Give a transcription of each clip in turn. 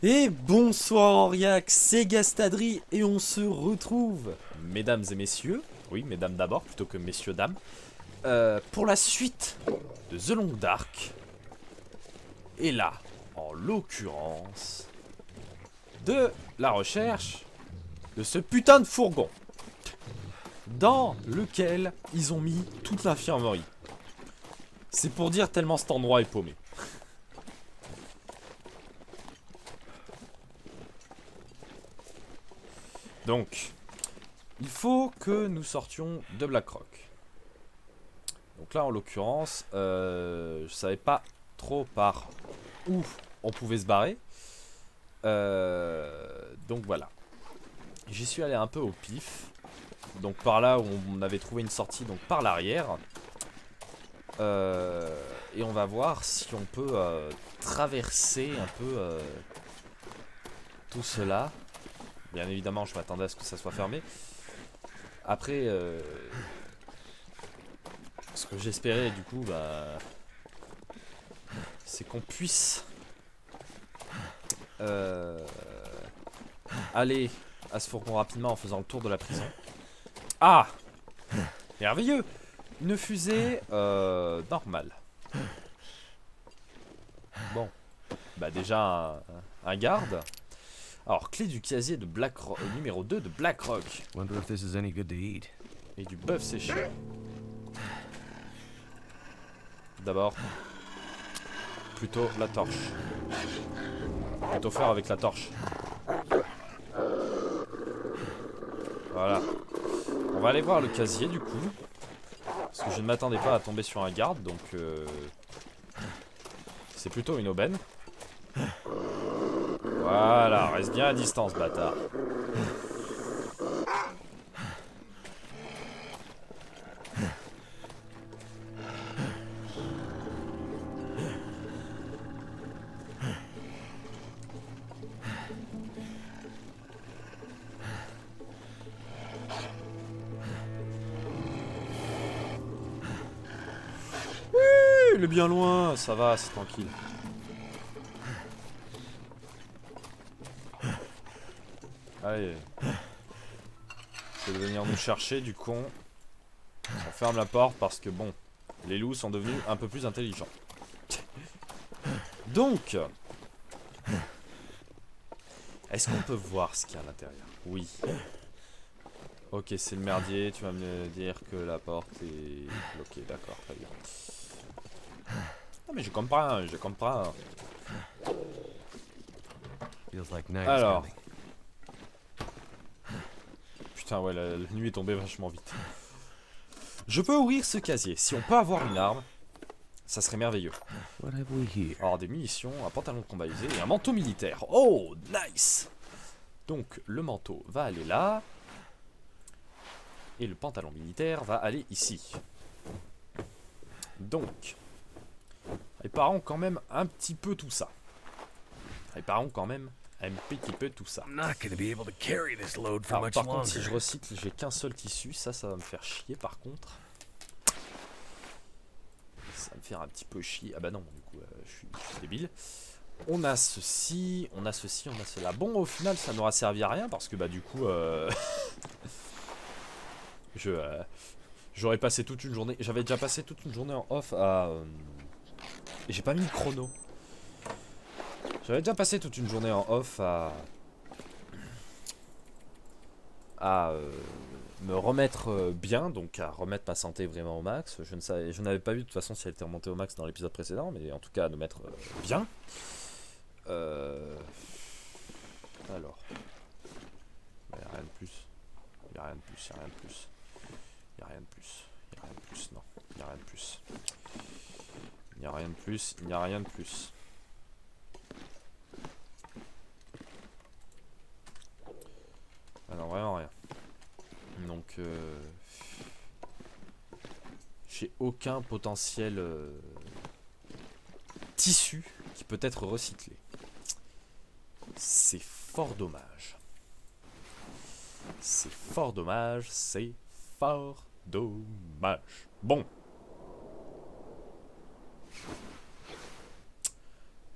Et bonsoir Aurillac, c'est Gastadri et on se retrouve, mesdames et messieurs, oui mesdames d'abord plutôt que messieurs dames, pour la suite de The Long Dark. Et là, en l'occurrence, de la recherche de ce putain de fourgon dans lequel ils ont mis toute l'infirmerie. C'est pour dire tellement cet endroit est paumé. Donc, il faut que nous sortions de Blackrock. Donc là, en l'occurrence, je savais pas trop par où on pouvait se barrer. Donc voilà. J'y suis allé un peu au pif. Donc par là où on avait trouvé une sortie, donc par l'arrière. Et on va voir si on peut traverser un peu tout cela. Bien évidemment, je m'attendais à ce que ça soit fermé. Après, ce que j'espérais du coup, c'est qu'on puisse aller à ce fourgon rapidement en faisant le tour de la prison. Ah! Merveilleux! Une fusée normale. Bon. Bah déjà un garde. Alors, clé du casier de Blackrock, numéro 2 de Blackrock. Wonder if this is any good to eat. Et du bœuf séché. D'abord, plutôt la torche. Plutôt faire avec la torche. Voilà. On va aller voir le casier du coup. Parce que je ne m'attendais pas à tomber sur un garde, donc c'est plutôt une aubaine. Voilà, reste bien à distance, bâtard. Oui, il est bien loin, ça va, c'est tranquille. Allez. C'est de venir nous chercher du con. On ferme la porte parce que bon, les loups sont devenus un peu plus intelligents. Donc, est-ce qu'on peut voir ce qu'il y a à l'intérieur? Oui. Ok, c'est le merdier, tu vas me dire que la porte est bloquée, d'accord, très bien. Ah mais je comprends, je comprends. Alors. Putain ouais, la nuit est tombée vachement vite. Je peux ouvrir ce casier. Si on peut avoir une arme, ça serait merveilleux. Alors des munitions, un pantalon de combat usé et un manteau militaire. Oh, nice. Donc le manteau va aller là. Et le pantalon militaire va aller ici. Donc, réparons quand même un petit peu tout ça. Réparons quand même un petit peu tout ça. Alors par contre, si je recycle, j'ai qu'un seul tissu. Ça va me faire chier par contre. Ça va me faire un petit peu chier. Ah bah non, du coup, je suis débile. On a ceci, on a ceci, on a cela. Bon, au final, ça n'aura servi à rien parce que bah du coup... j'aurais passé toute une journée. J'avais déjà passé toute une journée en off à. Et j'ai pas mis le chrono. J'avais déjà passé toute une journée en off à me remettre bien, donc à remettre ma santé vraiment au max. Je n'avais pas vu de toute façon si elle était remontée au max dans l'épisode précédent, mais en tout cas à nous mettre bien. Alors. Il n'y a rien de plus. Il n'y a rien de plus, il n'y a rien de plus. Il n'y a rien de plus. Il n'y a rien de plus, non. Il n'y a rien de plus. Il n'y a rien de plus. Il n'y a rien de plus. Ah non, vraiment rien. Donc, j'ai aucun potentiel tissu qui peut être recyclé. C'est fort dommage. C'est fort dommage. C'est fort dommage. Bon.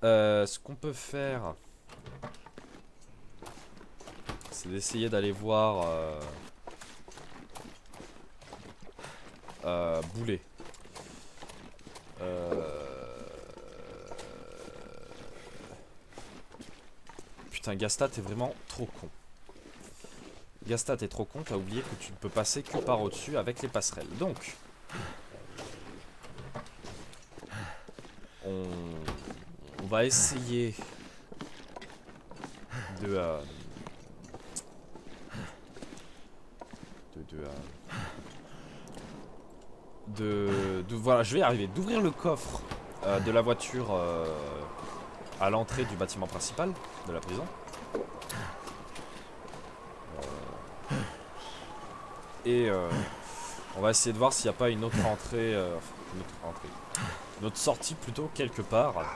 Ce qu'on peut faire, c'est d'essayer d'aller voir Boulet. Putain, Gastat est vraiment trop con. Gastat est trop con, t'as oublié que tu ne peux passer que par au-dessus avec les passerelles. Donc, on va essayer de voilà, je vais y arriver, d'ouvrir le coffre de la voiture à l'entrée du bâtiment principal de la prison. Et on va essayer de voir s'il n'y a pas une autre entrée, une autre sortie plutôt quelque part. Voilà.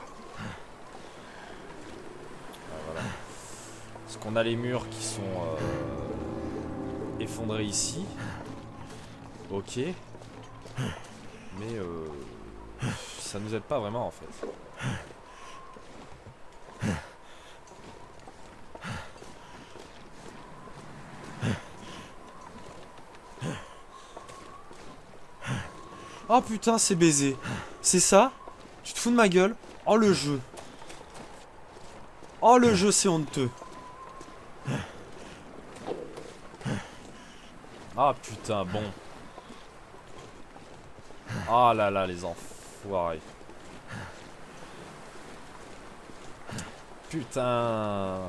Parce qu'on a les murs qui sont effondrés ici. Ok. Mais ça nous aide pas vraiment en fait. Oh putain, c'est baisé. C'est ça? Tu te fous de ma gueule? Oh le jeu. Oh le jeu, c'est honteux. Ah putain, bon. Ah là là, les enfoirés. Putain.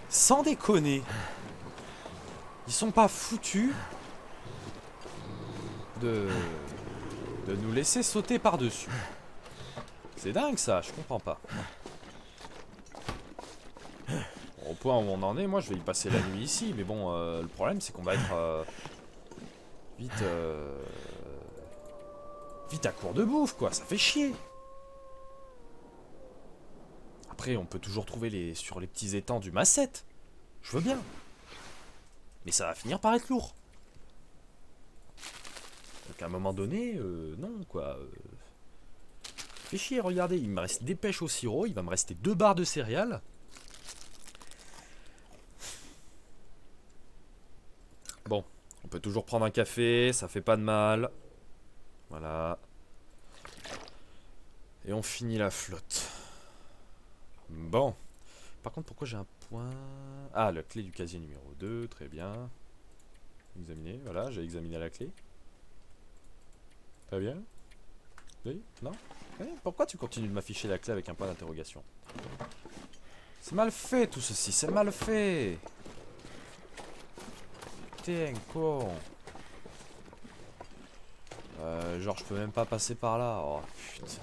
Sans déconner. Ils sont pas foutus de nous laisser sauter par-dessus. C'est dingue ça, je comprends pas. Au point où on en est, moi je vais y passer la nuit ici, mais bon, le problème c'est qu'on va être vite à court de bouffe quoi, ça fait chier. Après on peut toujours trouver sur les petits étangs du Massette. Je veux bien. Mais ça va finir par être lourd. Donc à un moment donné, non quoi. Fait chier, regardez, il me reste des pêches au sirop, il va me rester 2 barres de céréales. Bon, on peut toujours prendre un café, ça fait pas de mal. Voilà. Et on finit la flotte. Bon. Par contre, pourquoi j'ai un point... Ah, la clé du casier numéro 2, très bien. Examiner, voilà, j'ai examiné la clé. Très bien. Oui, non oui, pourquoi tu continues de m'afficher la clé avec un point d'interrogation? C'est mal fait tout ceci, c'est mal fait. Putain, con. Genre je peux même pas passer par là. Oh putain.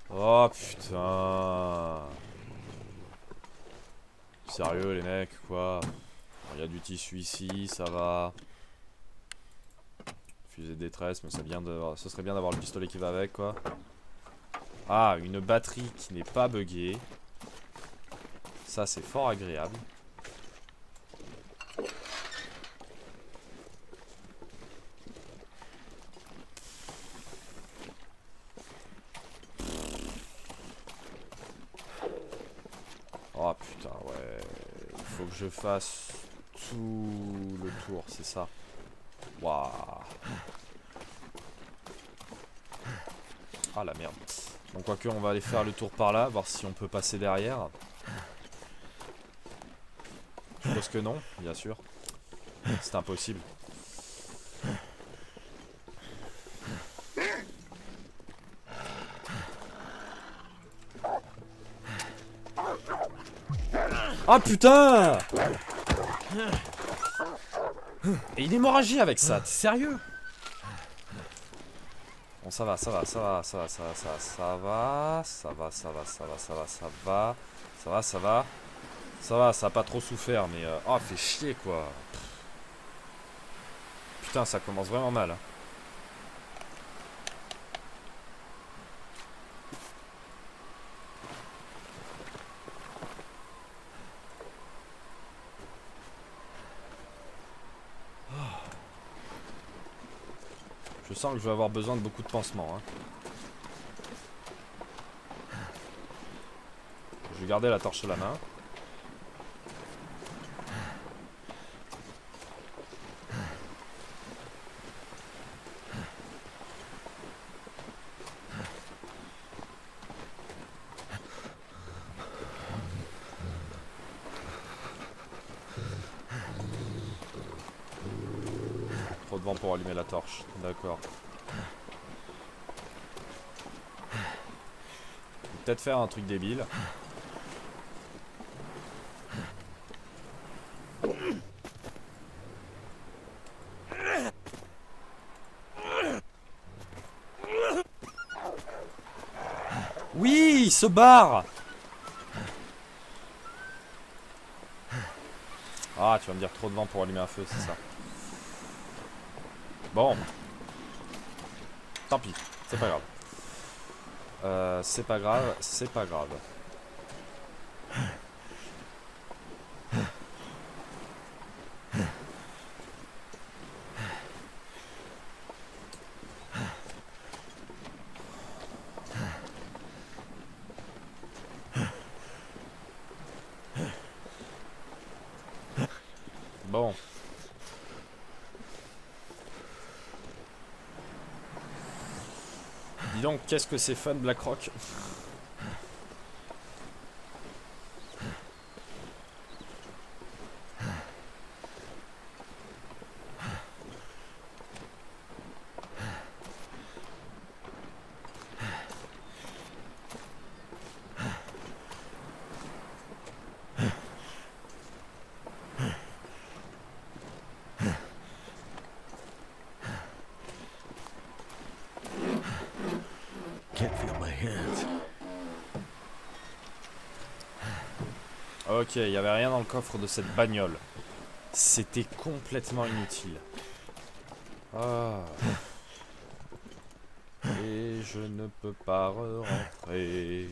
Oh putain. Sérieux les mecs quoi. Il y a du tissu ici, ça va. Fusée de détresse, mais ce serait bien d'avoir le pistolet qui va avec quoi. Ah, une batterie qui n'est pas buggée. Ça c'est fort agréable. Oh putain ouais. Il faut que je fasse tout le tour, c'est ça. Waouh. Ah la merde. Bon quoique on va aller faire le tour par là, voir si on peut passer derrière. Je suppose que non, bien sûr. C'est impossible. Ah putain! Et une hémorragie avec ça, t'es sérieux? Bon ça va, ça va, ça va, ça va, ça va, ça va, ça va, ça va, ça va, ça va, ça va, ça va, ça va, ça va, ça a pas trop souffert, mais oh fait chier quoi. Putain ça commence vraiment mal. Hein. Je sens que je vais avoir besoin de beaucoup de pansements. Hein. Je vais garder la torche à la main. Trop de vent pour allumer la torche. D'accord. Peut-être faire un truc débile. Oui, il se barre. Ah, tu vas me dire trop de vent pour allumer un feu, c'est ça. Bon. Tant pis, c'est pas grave. C'est pas grave, c'est pas grave. Bon. Dis donc, qu'est-ce que c'est fun, Blackrock. Can't feel my hands. Ok, il n'y avait rien dans le coffre de cette bagnole. C'était complètement inutile. Ah. Et je ne peux pas rentrer.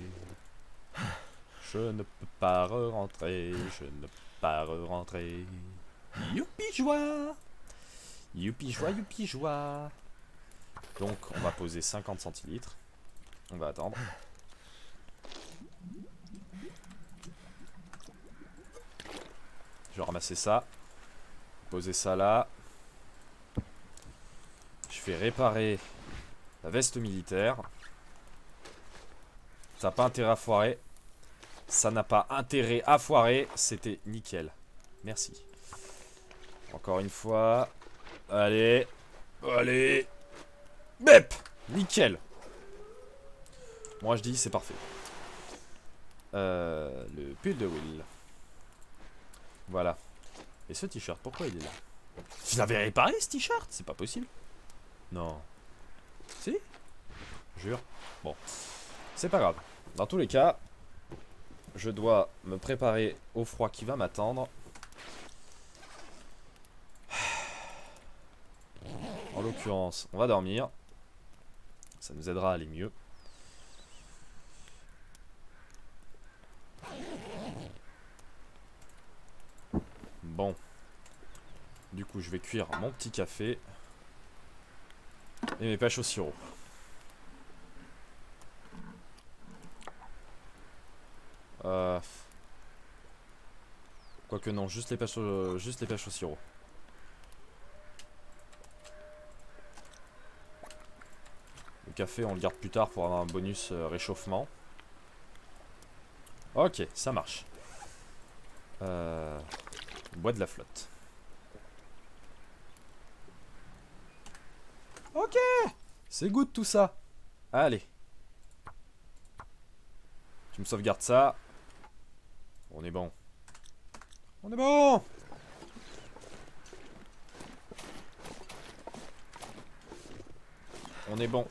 Je ne peux pas rentrer. Je ne peux pas rentrer. Youpi joie. Youpi joie, youpi joie. Donc on va poser 50 centilitres. On va attendre. Je vais ramasser ça. Poser ça là. Je vais réparer la veste militaire. Ça n'a pas intérêt à foirer. Ça n'a pas intérêt à foirer. C'était nickel. Merci. Encore une fois. Allez. Allez. Bep. Nickel. Moi je dis c'est parfait. Le pull de Will. Voilà. Et ce t-shirt, pourquoi il est là? Je l'avais réparé ce t-shirt? C'est pas possible. Non. Si? Jure. Bon. C'est pas grave. Dans tous les cas, je dois me préparer au froid qui va m'attendre. En l'occurrence, on va dormir. Ça nous aidera à aller mieux. Bon. Du coup, je vais cuire mon petit café. Et mes pêches au sirop. Quoique non, juste les pêches au sirop. Le café, on le garde plus tard pour avoir un bonus réchauffement. Ok, ça marche. Bois de la flotte. Ok, c'est good tout ça. Allez. Tu me sauvegardes ça. On est bon. On est bon.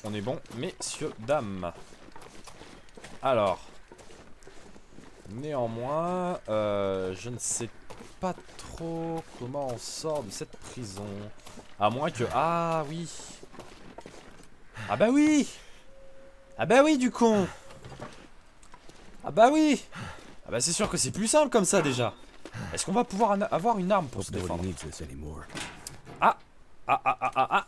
On est bon, messieurs, dames. Alors. Néanmoins, je ne sais pas trop comment on sort de cette prison. À moins que... Ah oui. Ah bah oui. Ah bah oui, du con. Ah bah oui. Ah bah c'est sûr que c'est plus simple comme ça déjà. Est-ce qu'on va pouvoir avoir une arme pour se défendre? Ah. Ah ah ah ah ah.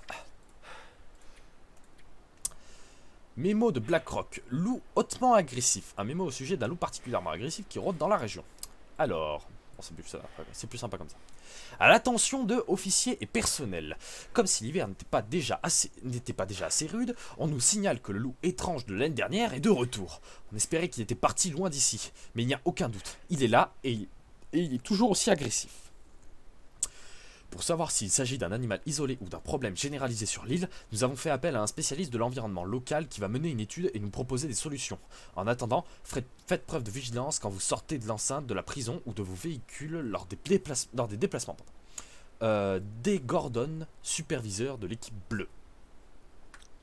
Mémo de Blackrock. Loup hautement agressif. Un mémo au sujet d'un loup particulièrement agressif qui rôde dans la région. Alors, bon, c'est plus sympa comme ça. À l'attention de officiers et personnels. Comme si l'hiver n'était pas déjà assez rude, on nous signale que le loup étrange de l'année dernière est de retour. On espérait qu'il était parti loin d'ici, mais il n'y a aucun doute. Il est là et il est toujours aussi agressif. Pour savoir s'il s'agit d'un animal isolé ou d'un problème généralisé sur l'île, nous avons fait appel à un spécialiste de l'environnement local qui va mener une étude et nous proposer des solutions. En attendant, faites preuve de vigilance quand vous sortez de l'enceinte de la prison ou de vos véhicules lors des déplacements. D. Gordon, superviseur de l'équipe bleue.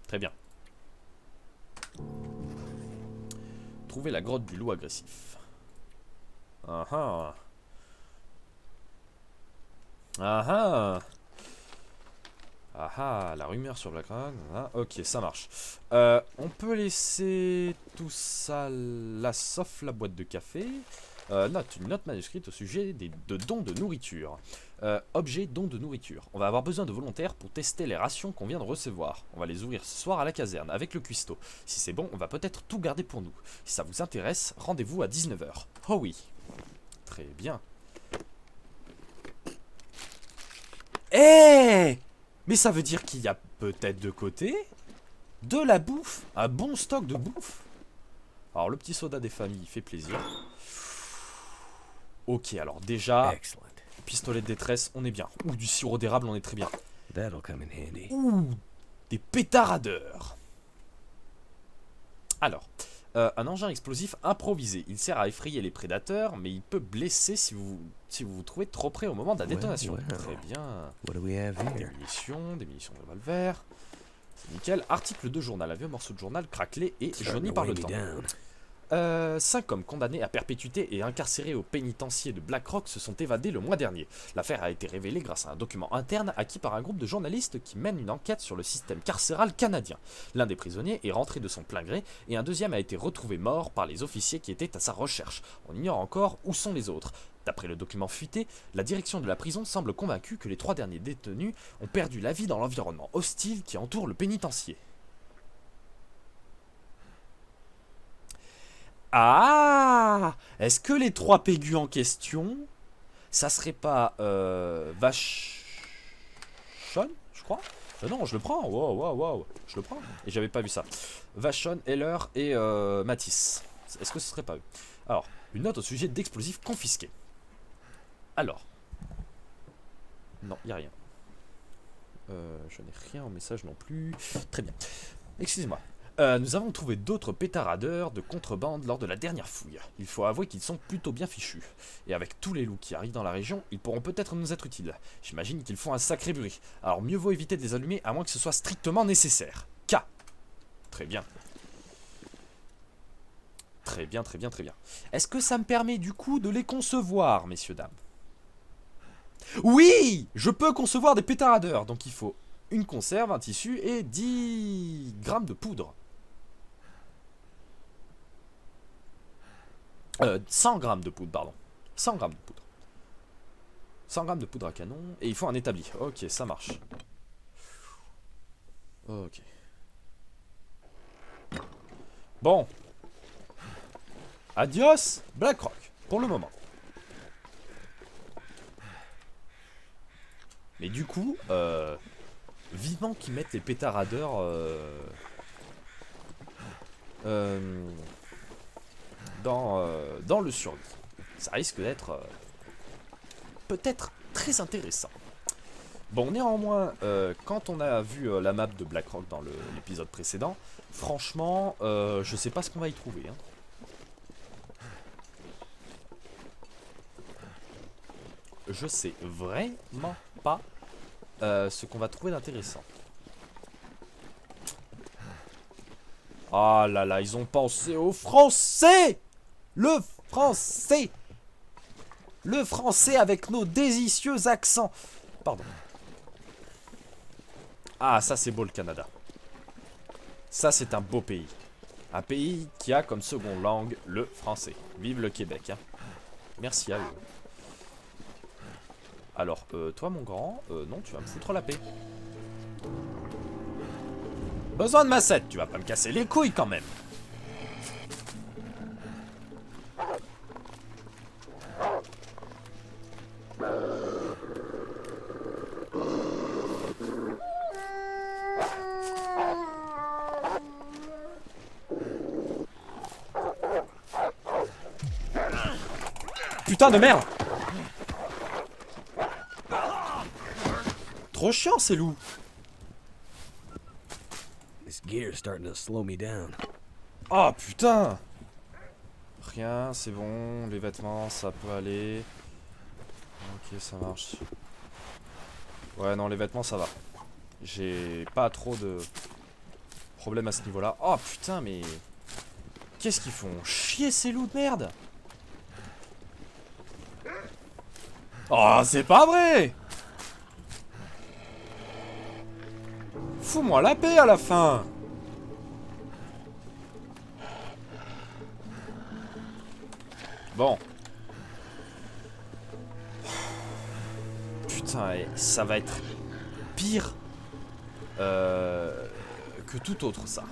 Très bien. Trouvez la grotte du loup agressif. Ah ah. Ah ah. Ah ah, la rumeur sur Blackrock. Ah, ok, ça marche. On peut laisser tout ça là, sauf la boîte de café. Une note manuscrite au sujet de dons de nourriture. Objet don de nourriture. On va avoir besoin de volontaires pour tester les rations qu'on vient de recevoir. On va les ouvrir ce soir à la caserne avec le cuistot. Si c'est bon, on va peut-être tout garder pour nous. Si ça vous intéresse, rendez-vous à 19 h. Oh oui. Très bien. Mais ça veut dire qu'il y a peut-être de côté de la bouffe. Un bon stock de bouffe. Alors le petit soda des familles fait plaisir. Ok, alors déjà, pistolet de détresse, on est bien. Ou du sirop d'érable, on est très bien. Ouh, des pétaradeurs. Alors, un engin explosif improvisé. Il sert à effrayer les prédateurs, mais il peut blesser si vous vous trouvez trop près au moment de la détonation. Très bien. Des munitions de revolver. C'est nickel. Article de journal. Un vieux morceau de journal craquelé et jauni par le temps. 5 hommes condamnés à perpétuité et incarcérés au pénitencier de Blackrock se sont évadés le mois dernier. L'affaire a été révélée grâce à un document interne acquis par un groupe de journalistes qui mènent une enquête sur le système carcéral canadien. L'un des prisonniers est rentré de son plein gré et un deuxième a été retrouvé mort par les officiers qui étaient à sa recherche. On ignore encore où sont les autres. D'après le document fuité, la direction de la prison semble convaincue que les 3 derniers détenus ont perdu la vie dans l'environnement hostile qui entoure le pénitencier. Ah! Est-ce que les 3 pégus en question, ça serait pas Vachon, je crois? Non, je le prends. Wow. Je le prends. Et j'avais pas vu ça. Vachon, Heller et Matisse. Est-ce que ce serait pas eux? Alors, une note au sujet d'explosifs confisqués. Alors. Non, il n'y a rien. Je n'ai rien en message non plus. Très bien. Excusez-moi. Nous avons trouvé d'autres pétaradeurs de contrebande lors de la dernière fouille. Il faut avouer qu'ils sont plutôt bien fichus. Et avec tous les loups qui arrivent dans la région, ils pourront peut-être nous être utiles. J'imagine qu'ils font un sacré bruit. Alors mieux vaut éviter de les allumer à moins que ce soit strictement nécessaire. K. Très bien. Très bien. Est-ce que ça me permet du coup de les concevoir, messieurs, dames? Oui! Je peux concevoir des pétaradeurs. Donc il faut une conserve, un tissu et 10 grammes de poudre. 100 grammes de poudre, pardon. 100 grammes de poudre. 100 grammes de poudre à canon. Et il faut un établi. Ok, ça marche. Ok. Bon. Adios, Blackrock. Pour le moment. Mais du coup, vivement qu'ils mettent les pétaradeurs dans le survie. Ça risque d'être peut-être très intéressant. Bon, néanmoins, quand on a vu la map de Blackrock dans l'épisode précédent, franchement, je sais pas ce qu'on va y trouver. Hein. Je sais vraiment pas ce qu'on va trouver d'intéressant. Ah là là, ils ont pensé au français! Le français! Le français avec nos délicieux accents! Pardon. Ah, ça c'est beau le Canada. Ça c'est un beau pays. Un pays qui a comme seconde langue le français. Vive le Québec, hein. Merci à eux. Alors, toi mon grand, non, tu vas me foutre la paix. Besoin de massettes, tu vas pas me casser les couilles quand même. Putain de merde! Trop chiant ces loups! This gear's starting to slow me down. Oh putain! Rien, c'est bon, les vêtements ça peut aller. Ok, ça marche. Ouais, non, les vêtements ça va. J'ai pas trop de problèmes à ce niveau-là. Oh putain, mais. Qu'est-ce qu'ils font chier ces loups de merde! Oh, c'est pas vrai! Fous-moi la paix à la fin! Bon. Putain, ça va être pire que tout autre, ça.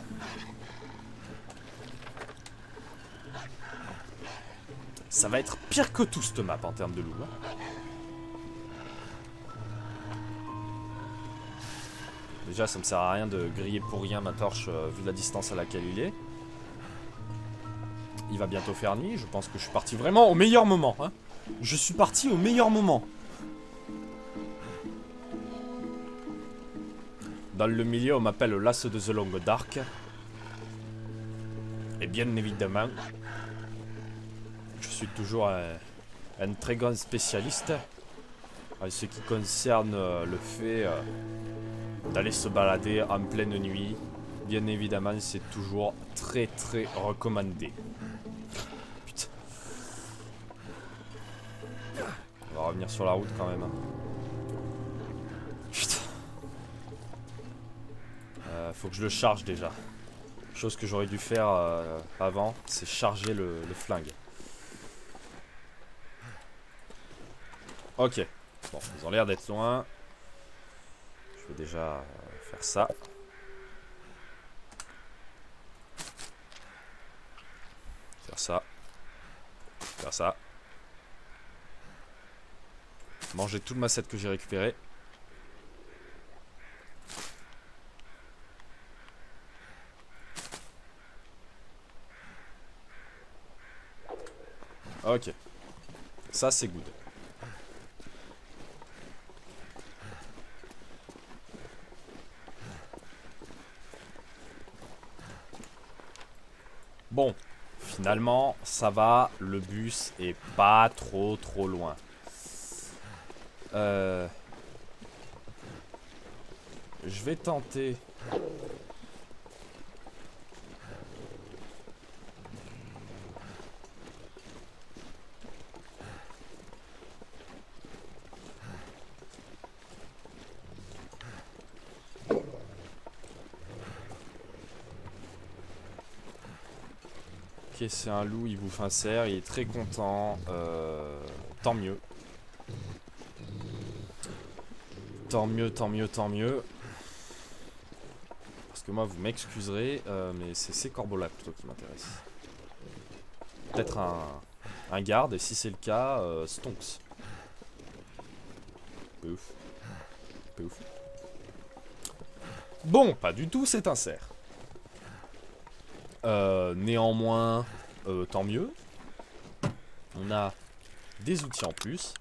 Ça va être pire que tout, cette map, en termes de loup. Hein. Déjà, ça me sert à rien de griller pour rien ma torche, vu la distance à laquelle il est. Il va bientôt faire nuit, je pense que je suis parti vraiment au meilleur moment. Hein. Je suis parti au meilleur moment. Dans le milieu, on m'appelle l'as de The Long Dark. Et bien évidemment, je suis toujours un très grand spécialiste en ce qui concerne le fait d'aller se balader en pleine nuit. Bien évidemment, c'est toujours très très recommandé. Putain. On va revenir sur la route quand même. Putain. Faut que je le charge déjà. Chose que j'aurais dû faire avant, c'est charger le flingue. Ok. Bon, ils ont l'air d'être loin. Je vais déjà faire ça. Faire ça. Faire ça. Manger tout le massette que j'ai récupéré. Ok. Ça c'est good. Bon, finalement, ça va. Le bus est pas trop loin. Je vais tenter. Ok, c'est un loup, il bouffe un cerf, il est très content. Tant mieux. Tant mieux, tant mieux, tant mieux. Parce que moi, vous m'excuserez, mais c'est ces corbeaux-là plutôt qui m'intéressent. Peut-être un garde, et si c'est le cas, Stonks. Peu ouf. Peu ouf. Bon, pas du tout, c'est un cerf. Néanmoins, tant mieux. On a des outils en plus.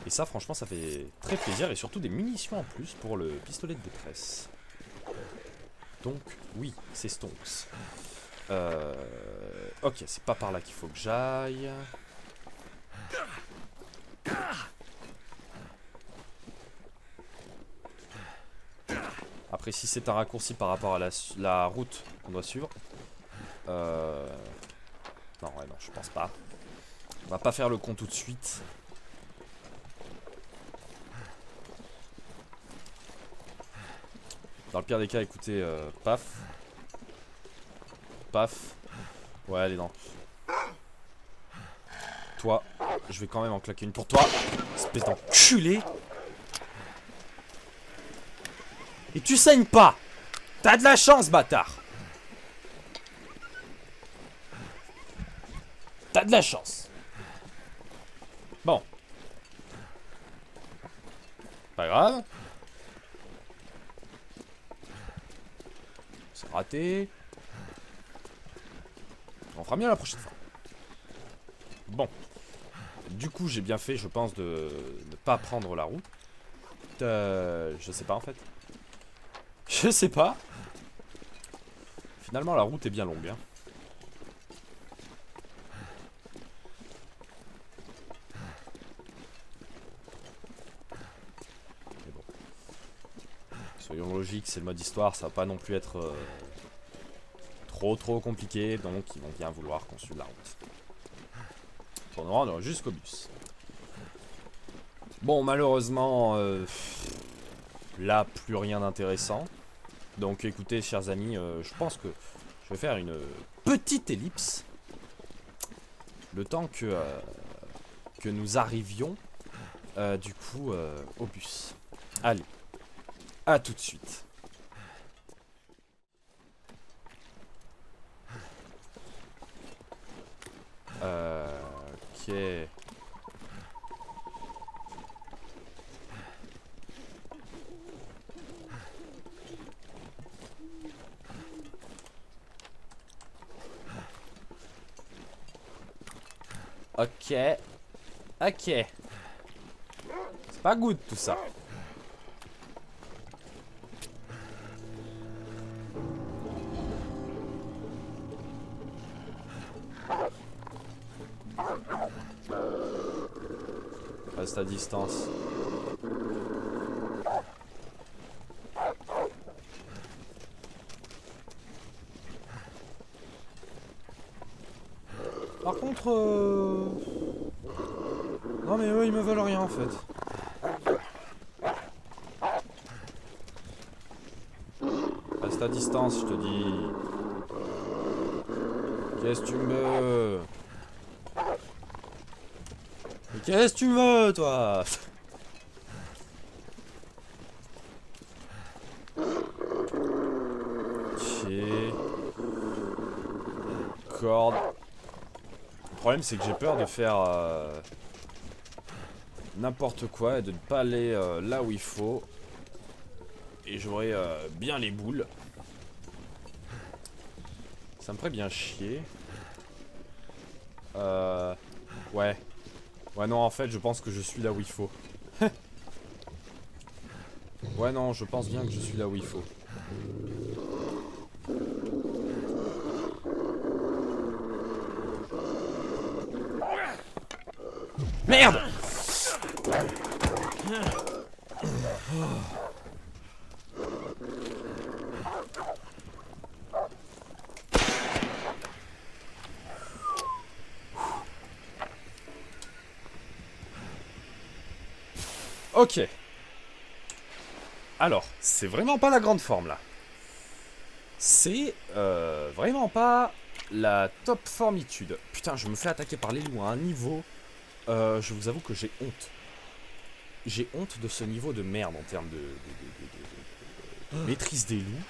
Et ça, franchement, ça fait très plaisir. Et surtout des munitions en plus pour le pistolet de détresse. Donc, oui, c'est Stonks. Ok, c'est pas par là qu'il faut que j'aille. Après, si c'est un raccourci par rapport à la route qu'on doit suivre. Non, ouais, non, je pense pas. On va pas faire le con tout de suite. Dans le pire des cas, écoutez, paf. Paf. Ouais, allez, non. Toi, je vais quand même en claquer une pour toi. Espèce d'enculé. Et tu saignes pas. T'as de la chance, bâtard. T'as de la chance. Bon. Pas grave. C'est raté. On fera mieux la prochaine fois. Bon. Du coup, j'ai bien fait, je pense, de ne pas prendre la route. Je sais pas, en fait. Je sais pas. Finalement, la route est bien longue, hein. Mais bon. Soyons logiques, c'est le mode histoire, ça va pas non plus être trop compliqué, donc ils vont bien vouloir qu'on suive la route. Pour nous rendre jusqu'au bus. Bon, malheureusement, là, plus rien d'intéressant. Donc écoutez, chers amis, je pense que je vais faire une petite ellipse. Le temps que nous arrivions, du coup, au bus. Allez, à tout de suite. Ok. Ok. Ok. C'est pas good tout ça. Reste à distance. Par contre, non mais eux ils me veulent rien en fait. Reste à distance, je te dis. Qu'est-ce que tu veux? Mais qu'est-ce que tu veux, toi? Ok. Corde. Le problème, c'est que j'ai peur de faire n'importe quoi et de ne pas aller là où il faut. Et j'aurai bien les boules. Ça me ferait bien chier. Ouais. Ouais, non, en fait, je pense que je suis là où il faut. Ouais, non, je pense bien que je suis là où il faut. Merde! Ok. Alors, c'est vraiment pas la grande forme là. C'est vraiment pas la top formitude. Putain, je me fais attaquer par les loups à un niveau. Je vous avoue que j'ai honte. J'ai honte de ce niveau de merde en termes de maîtrise des loups.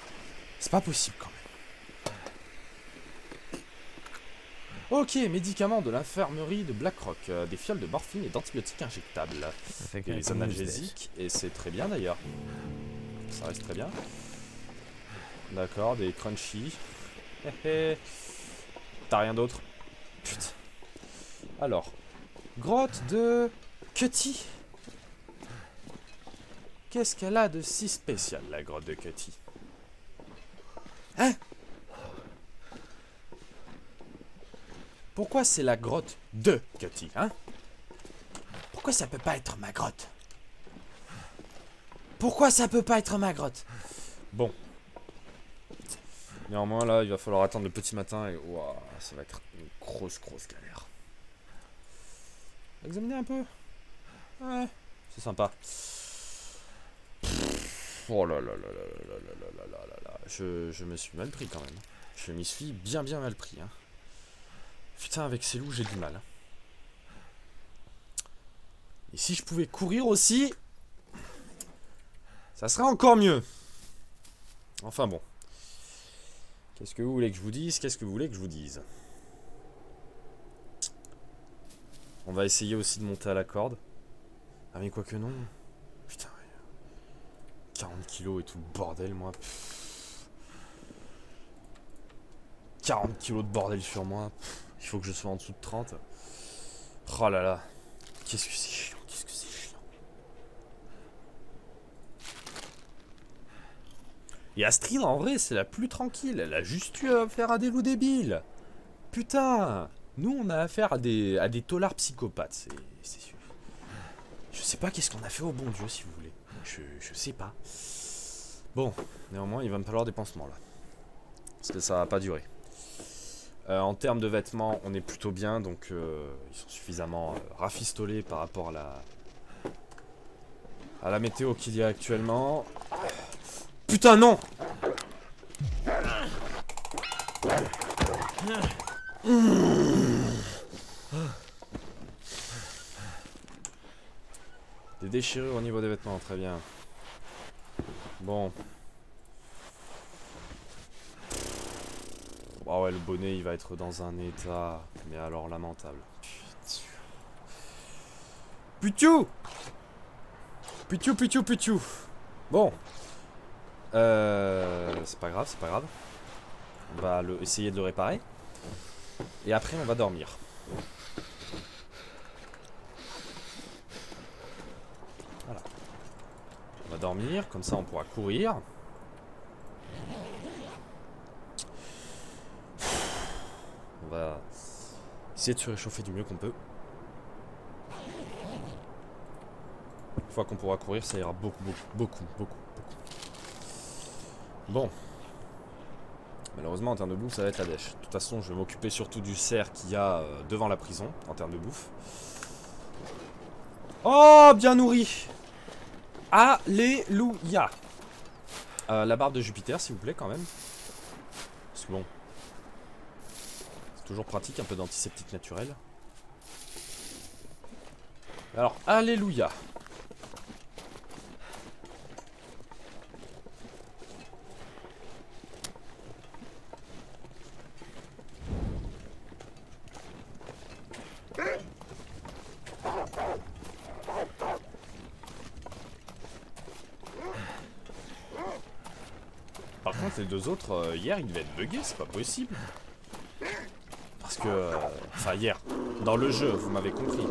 C'est pas possible quand même. Ok, médicaments de l'infirmerie de Blackrock, des fioles de morphine et d'antibiotiques injectables. Et les analgésiques, et c'est très bien d'ailleurs. Ça reste très bien. D'accord, des crunchy. T'as rien d'autre? Putain. Alors, grotte de Cutty. Qu'est-ce qu'elle a de si spécial, la grotte de Cutty? Hein? Pourquoi c'est la grotte de Cutty, hein? Pourquoi ça peut pas être ma grotte? Pourquoi ça peut pas être ma grotte? Bon. Néanmoins, là, il va falloir attendre le petit matin et... Ouah, ça va être une grosse galère. Examiner un peu. Ouais, c'est sympa. Oh là là là là là là là là là là. Je me suis mal pris quand même. Je m'y suis bien mal pris, hein. Putain, avec ces loups, j'ai du mal. Hein. Et si je pouvais courir aussi, ça serait encore mieux. Enfin bon. Qu'est-ce que vous voulez que je vous dise? Qu'est-ce que vous voulez que je vous dise? On va essayer aussi de monter à la corde. Ah mais quoique non. Putain. 40 kilos et tout le bordel, moi. 40 kilos de bordel sur moi. Il faut que je sois en dessous de 30. Oh là là. Qu'est-ce que c'est chiant. Qu'est-ce que c'est chiant. Et Astrid, en vrai, c'est la plus tranquille. Elle a juste eu affaire à des loups débiles. Putain. Nous, on a affaire à des taulards psychopathes. C'est sûr. Je sais pas qu'est-ce qu'on a fait au bon Dieu, si vous voulez. Je sais pas. Bon, néanmoins, il va me falloir des pansements, là. Parce que ça va pas durer. En termes de vêtements, on est plutôt bien, donc ils sont suffisamment rafistolés par rapport à la météo qu'il y a actuellement. Putain, non! Des déchirures au niveau des vêtements, très bien. Bon. Oh ouais, le bonnet il va être dans un état, mais alors lamentable. Putiou. Putiou, putiou, putiou. Bon. C'est pas grave, c'est pas grave. On va essayer de le réparer. Et après on va dormir. Voilà. On va dormir, comme ça on pourra courir. On va essayer de se réchauffer du mieux qu'on peut. Une fois qu'on pourra courir, ça ira beaucoup. Bon. Malheureusement, en termes de bouffe, ça va être la dèche. De toute façon, je vais m'occuper surtout du cerf qu'il y a devant la prison, en termes de bouffe. Oh, bien nourri! Alléluia! La barbe de Jupiter, s'il vous plaît, quand même. Parce que bon... toujours pratique, un peu d'antiseptique naturel. Alors, alléluia. Par contre, les deux autres, hier, ils devaient être buggés, c'est pas possible. Parce que... enfin, hier, dans le jeu, vous m'avez compris.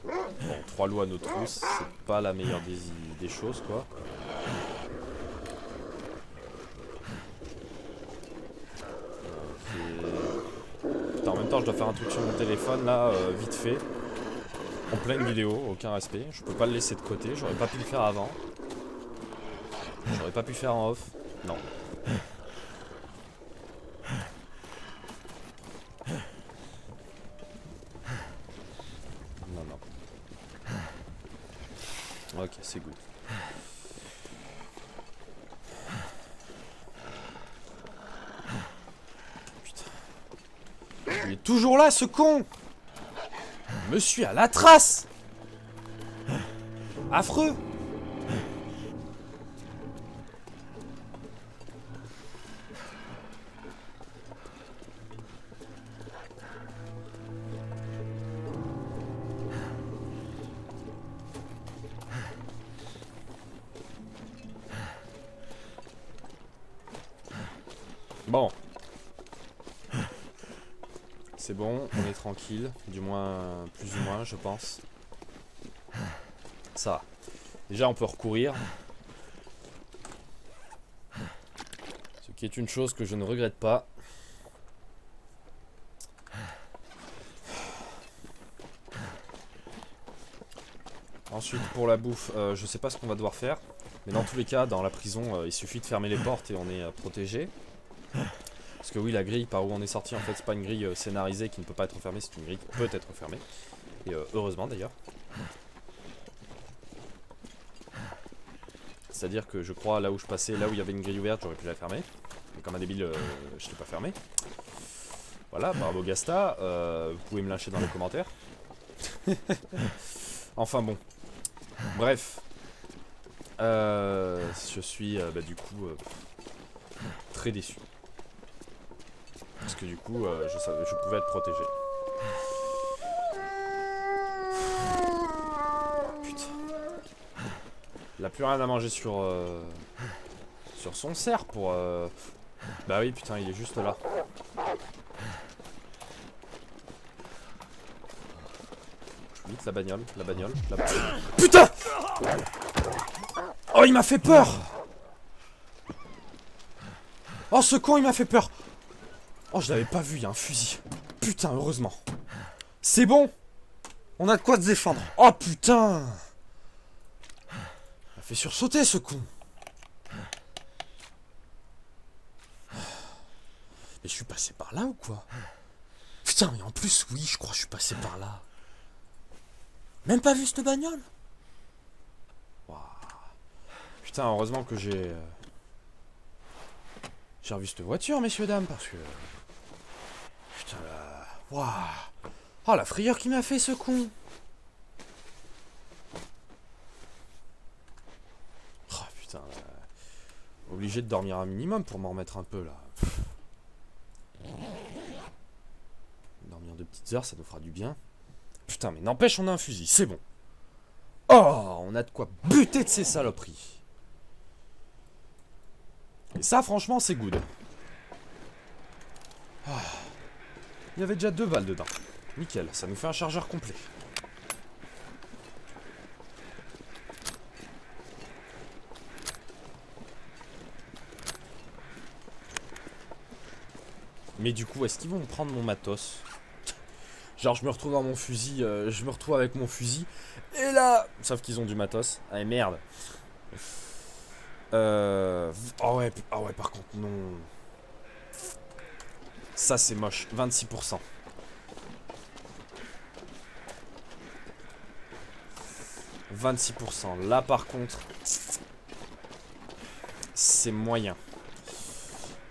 Bon, 3 loups à nos trousses, c'est pas la meilleure des choses, quoi. Putain, en même temps, je dois faire un truc sur mon téléphone, là, vite fait. En pleine vidéo, aucun respect. Je peux pas le laisser de côté, j'aurais pas pu le faire avant. J'aurais pas pu faire en off. Non. Non. Ok, c'est good. Putain. Il est toujours là, ce con! Je me suis à la trace! Affreux! Bon. C'est bon, on est tranquille. Du moins, plus ou moins, je pense. Ça va. Déjà, on peut recourir. Ce qui est une chose que je ne regrette pas. Ensuite, pour la bouffe, je sais pas ce qu'on va devoir faire. Mais dans tous les cas, dans la prison, il suffit de fermer les portes et on est protégé. Parce que oui, la grille par où on est sorti, en fait, c'est pas une grille scénarisée qui ne peut pas être fermée, c'est une grille qui peut être fermée. Et heureusement d'ailleurs. C'est-à-dire que je crois, là où je passais, là où il y avait une grille ouverte, j'aurais pu la fermer. Mais comme un débile, je l'ai pas fermée. Voilà, bravo Gasta, vous pouvez me lâcher dans les commentaires. Enfin bon. Bref. Je suis du coup très déçu. Parce que du coup, je pouvais être protégé. Putain. Il a plus rien à manger sur son cerf pour... Bah oui, putain, il est juste là. Vite, la bagnole. Putain! Oh, il m'a fait peur! Oh, ce con, il m'a fait peur! Oh, je l'avais pas vu, il y a un fusil. Putain, heureusement. C'est bon! On a de quoi se défendre. Oh, putain! Il m'a fait sursauter, ce con. Mais je suis passé par là ou quoi? Putain, mais en plus, oui, je crois que je suis passé par là. Même pas vu cette bagnole? Wow. Putain, heureusement que j'ai revu cette voiture, messieurs, dames, parce que... Putain, là... Waouh. Oh, la frayeur qu'il m'a fait, ce con. Oh, putain, là... Obligé de dormir un minimum pour m'en remettre un peu, là. Dormir 2 petites heures, ça nous fera du bien. Putain, mais n'empêche, on a un fusil, c'est bon. Oh, on a de quoi buter de ces saloperies. Et ça, franchement, c'est good. Ah. Il y avait déjà 2 balles dedans. Nickel, ça nous fait un chargeur complet. Mais du coup, est-ce qu'ils vont me prendre mon matos? Genre, je me retrouve dans mon fusil, je me retrouve avec mon fusil. Et là... Sauf qu'ils ont du matos. Ah, merde. Oh ouais, par contre, non. Ça, c'est moche. 26%. « 26%. Là, par contre, c'est moyen.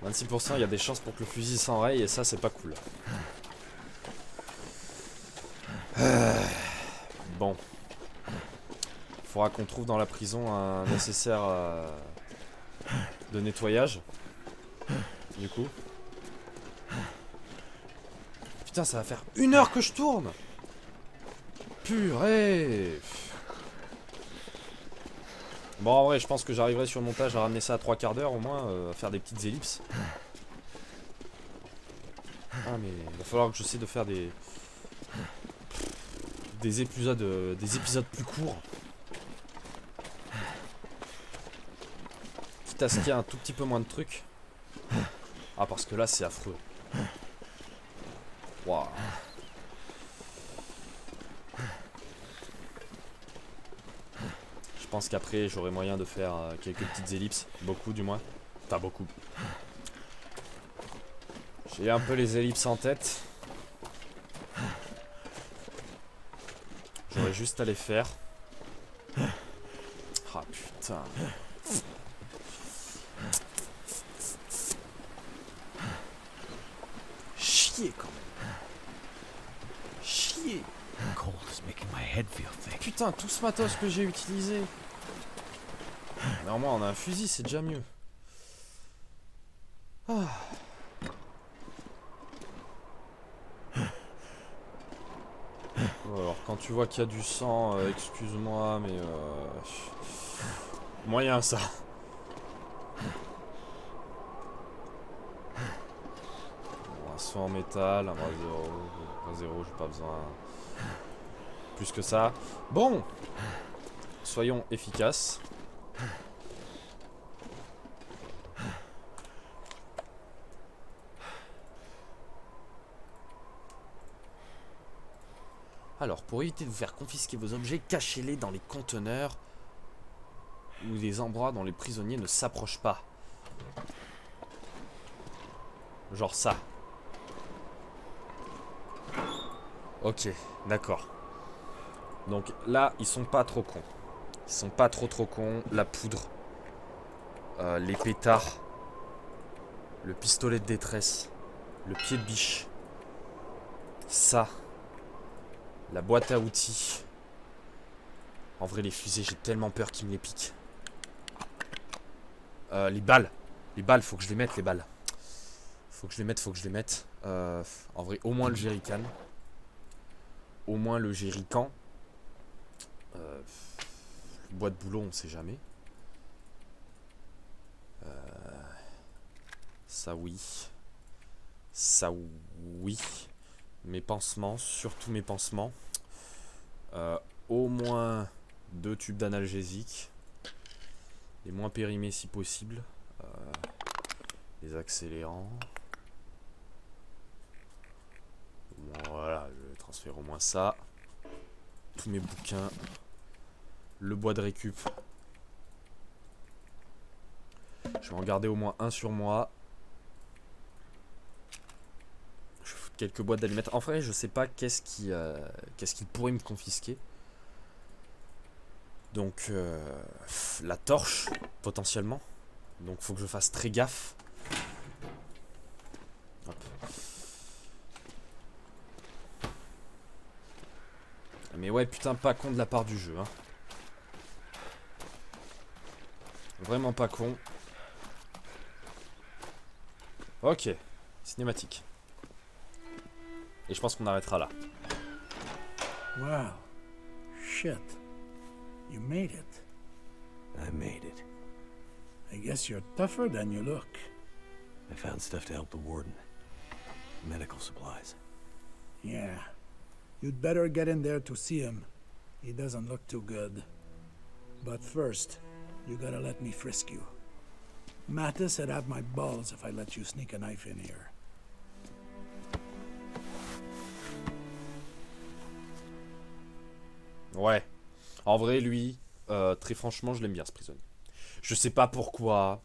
26%, il y a des chances pour que le fusil s'enraye et ça, c'est pas cool. Bon. Faudra qu'on trouve dans la prison un nécessaire de nettoyage. Du coup. Putain, ça va faire 1 heure que je tourne. Purée. Bon, en vrai, je pense que j'arriverai sur le montage à ramener ça à 3/4 d'heure au moins, à faire des petites ellipses. Ah, mais il va falloir que j'essaie de faire des épisodes plus courts. Quitte à ce qu'il y ait un tout petit peu moins de trucs. Ah, parce que là, c'est affreux. Waouh. Je pense qu'après, j'aurai moyen de faire quelques petites ellipses. Beaucoup, du moins. Enfin, beaucoup. J'ai un peu les ellipses en tête. J'aurais juste à les faire. Ah, putain. Chier, quand même. Chier. Cold is making my head feel thick. Putain, tout ce matos que j'ai utilisé. Néanmoins, on a un fusil, c'est déjà mieux. Ah. Alors, quand tu vois qu'il y a du sang, excuse-moi, mais moyen ça. Bon, un saut en métal, un bras zéro, j'ai pas besoin plus que ça. Bon, soyons efficaces. Alors, pour éviter de vous faire confisquer vos objets, cachez-les dans les conteneurs ou des endroits dont les prisonniers ne s'approchent pas. Genre ça. Ok, d'accord. Donc là, ils sont pas trop cons. Ils sont pas trop cons. La poudre, les pétards, le pistolet de détresse, le pied de biche, ça. La boîte à outils. En vrai, les fusées, j'ai tellement peur qu'ils me les piquent. Les balles. Les balles, faut que je les mette, les balles. Faut que je les mette. En vrai, au moins le jerrycan. Au moins le jerrycan. Le bois de boulot, on sait jamais. Ça oui. Ça oui. Mes pansements, surtout mes pansements. Au moins 2 tubes d'analgésique. Les moins périmés si possible. Les accélérants. Voilà, je transfère au moins ça. Tous mes bouquins. Le bois de récup. Je vais en garder au moins un sur moi. Je vais foutre quelques boîtes d'allumettes. En vrai, je sais pas qu'est-ce qui pourrait me confisquer. Donc, la torche, potentiellement. Donc, faut que je fasse très gaffe. Hop. Mais ouais, putain, pas con de la part du jeu, hein. Vraiment pas con. Ok, cinématique. Et je pense qu'on arrêtera là. Wow. Shit. You made it. I made it. I guess you're tougher than you look. I found stuff to help the warden. Medical supplies. Yeah. You'd better get in there to see him. He doesn't look too good. But first, you gotta let me frisk you. Mattis would have my balls if I let you sneak a knife in here. Ouais. En vrai, lui, très franchement, je l'aime bien ce prisonnier. Je sais pas pourquoi.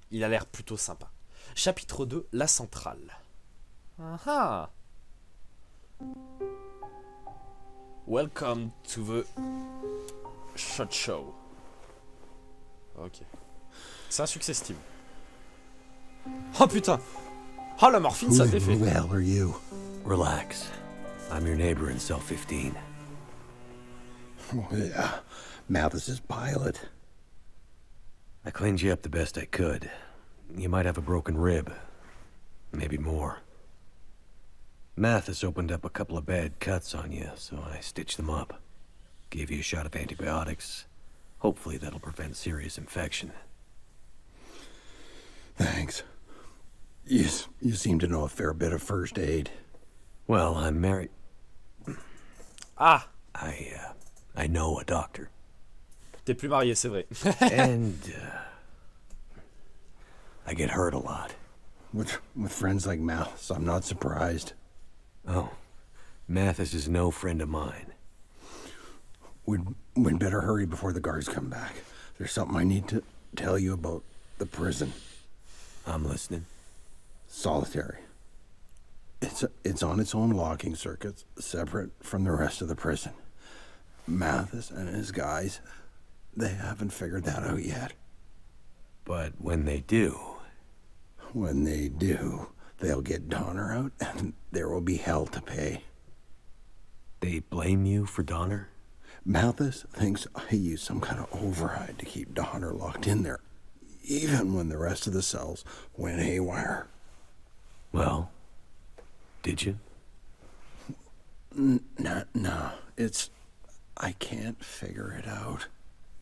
Il a l'air plutôt sympa. Chapitre 2, la centrale. Ah ah. Welcome to the shot show. Ok. C'est un succès Steam. Oh putain. Oh la morphine, ça t'est fait. Who the hell are you? Relax. I'm your neighbor in cell 15. Yeah, Mathis's pilot. I cleaned you up the best I could. You might have a broken rib. Maybe more. Mathis opened up a couple of bad cuts on you, so I stitched them up. Gave you a shot of antibiotics. Hopefully that'll prevent serious infection. Thanks. You seem to know a fair bit of first aid. Well, I'm married. Ah. I know a doctor. T'es plus marié, c'est vrai. And, I get hurt a lot. With friends like Mathis, I'm not surprised. Oh, Mathis is no friend of mine. We'd better hurry before the guards come back. There's something I need to tell you about the prison. I'm listening. Solitary. It's on its own locking circuits, separate from the rest of the prison. Mathis and his guys, they haven't figured that out yet. But when they do... When they do, they'll get Donner out, and there will be hell to pay. They blame you for Donner? Mathis thinks I used some kind of override to keep Donner locked in there, even when the rest of the cells went haywire. Well, did you? No, it's... I can't figure it out.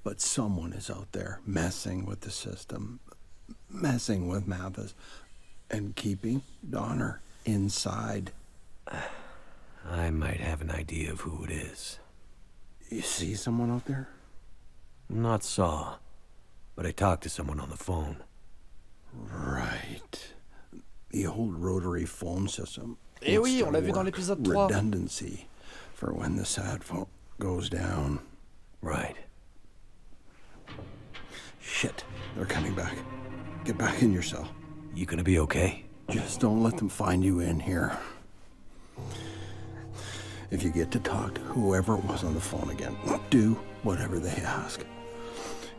But someone is out there messing with the system, messing with Mathis, and keeping Donner inside. I might have an idea of who it is. You see someone out there? Not saw, but I talked to someone on the phone. Right. The old rotary phone system. Eh oui, on l'a vu Work. dans l'épisode 3. Redundancy for when the SAT phone goes down. Right. Shit, they're coming back. Get back in your cell. You gonna be okay? Just don't let them find you in here. If you get to talk to whoever was on the phone again, do whatever they ask.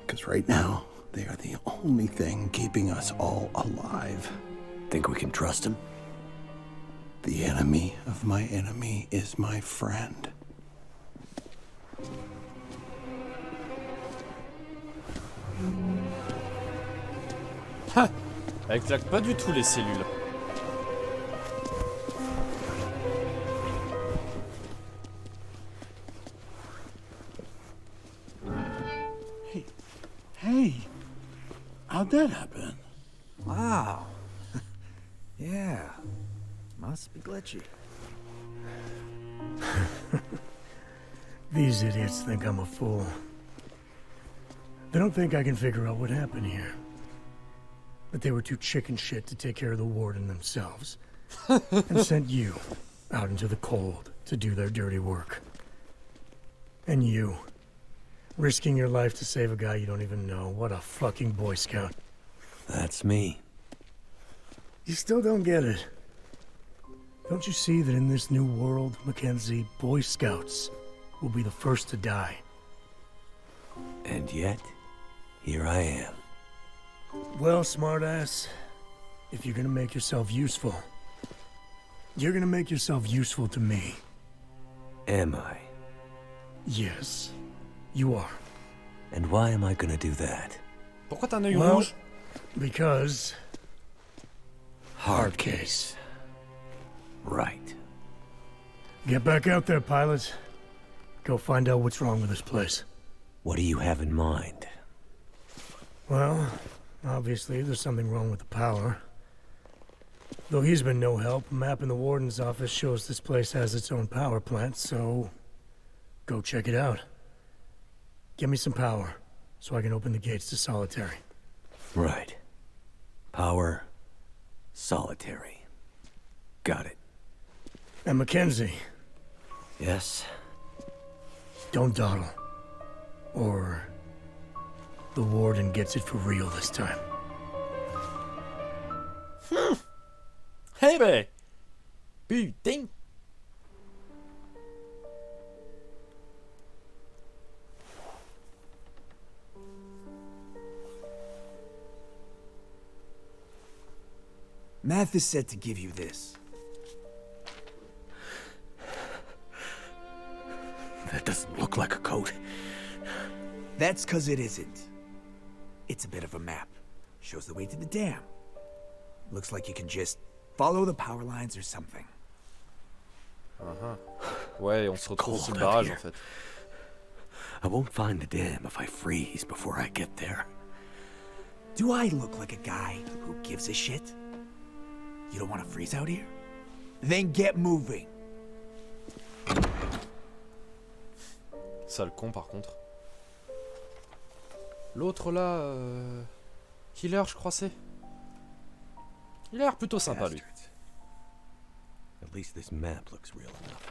Because right now, they are the only thing keeping us all alive. Think we can trust him? The enemy of my enemy is my friend. Elle claque pas du tout les cellules. Hey, how'd that happen? Wow. Yeah. Must be glitchy. These idiots think I'm a fool. They don't think I can figure out what happened here. But they were too chicken shit to take care of the warden themselves. And sent you out into the cold to do their dirty work. And you, risking your life to save a guy you don't even know. What a fucking Boy Scout. That's me. You still don't get it. Don't you see that in this new world, Mackenzie, Boy Scouts will be the first to die? And yet, here I am. Well, smartass, if you're gonna make yourself useful, you're gonna make yourself useful to me. Am I? Yes, you are. And why am I gonna do that? Pourquoi t'as un œil Well, rouge? because... Hard case. Right. Get back out there, pilot. Go find out what's wrong with this place. What do you have in mind? Well, obviously there's something wrong with the power. Though he's been no help, a map in the warden's office shows this place has its own power plant, so... go check it out. Get me some power, so I can open the gates to Solitary. Right. Power. Solitary. Got it. And Mackenzie, Yes? don't dawdle. Or... the warden gets it for real this time. Eh ben! Putain! Mathis said to give you this. That doesn't look like a coat. That's 'cause it isn't. It's a bit of a map. Shows the way to the dam. Looks like you can just follow the power lines or something. Ouais, on se retrouve sous le cold barrage up en fait. I won't find the dam if I freeze before I get there. Do I look like a guy who gives a shit? You don't want to freeze out here? Then get moving. Sale con par contre. L'autre là, Killer je crois c'est. Il a l'air plutôt sympa lui. Bastards. At least this map looks real enough.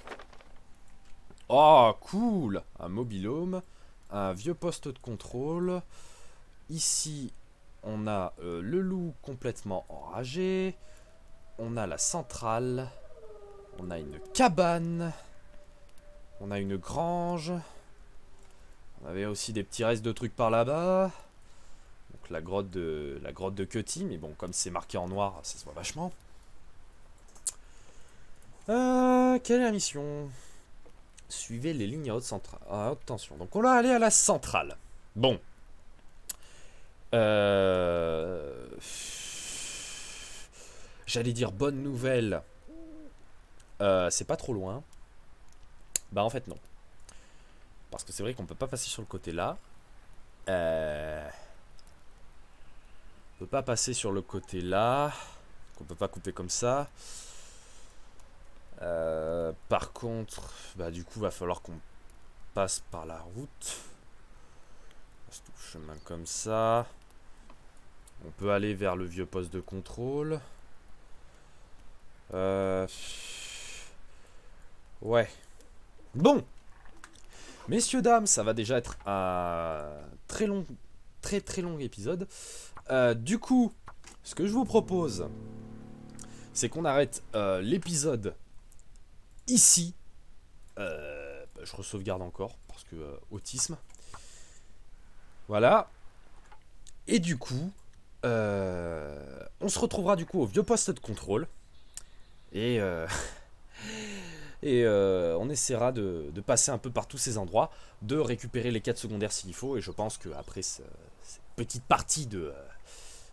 Oh cool! Un mobilhome, un vieux poste de contrôle. Ici on a le loup complètement enragé. On a la centrale. On a une cabane. On a une grange. On avait aussi des petits restes de trucs par là-bas. Donc la grotte de Cutty, mais bon, comme c'est marqué en noir, ça se voit vachement. Quelle est la mission? Suivez les lignes à haute tension. Donc on va aller à la centrale. Bon. J'allais dire bonne nouvelle. C'est pas trop loin. Bah en fait non. Parce que c'est vrai qu'on peut pas passer sur le côté là. On peut pas passer sur le côté là. On peut pas couper comme ça. Par contre, bah du coup va falloir qu'on passe par la route. On passe tout le chemin comme ça. On peut aller vers le vieux poste de contrôle. Ouais. Bon. Messieurs, dames, ça va déjà être un très long épisode. Du coup, ce que je vous propose, c'est qu'on arrête l'épisode ici. Je re-sauvegarde encore, parce que autisme. Voilà. Et du coup, on se retrouvera du coup au vieux poste de contrôle. Et on essaiera de passer un peu par tous ces endroits, de récupérer les quêtes secondaires s'il faut. Et je pense qu'après cette petite partie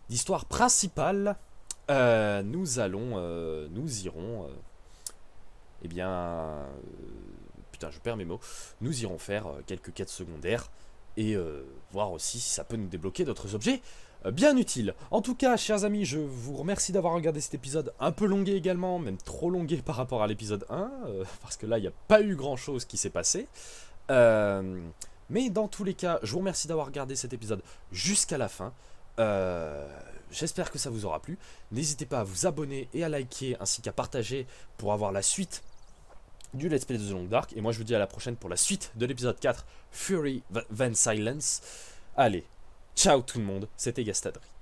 d'histoire principale, nous irons, eh bien, putain, je perds mes mots, nous irons faire quelques quêtes secondaires et voir aussi si ça peut nous débloquer d'autres objets bien utiles. En tout cas, chers amis, je vous remercie d'avoir regardé cet épisode un peu longué également, même trop longué par rapport à l'épisode 1, parce que là, il n'y a pas eu grand chose qui s'est passé. Mais dans tous les cas, je vous remercie d'avoir regardé cet épisode jusqu'à la fin. J'espère que ça vous aura plu. N'hésitez pas à vous abonner et à liker ainsi qu'à partager pour avoir la suite du Let's Play de The Long Dark. Et moi je vous dis à la prochaine pour la suite de l'épisode 4, Fury Van Silence. Allez, ciao tout le monde, c'était Gastadri.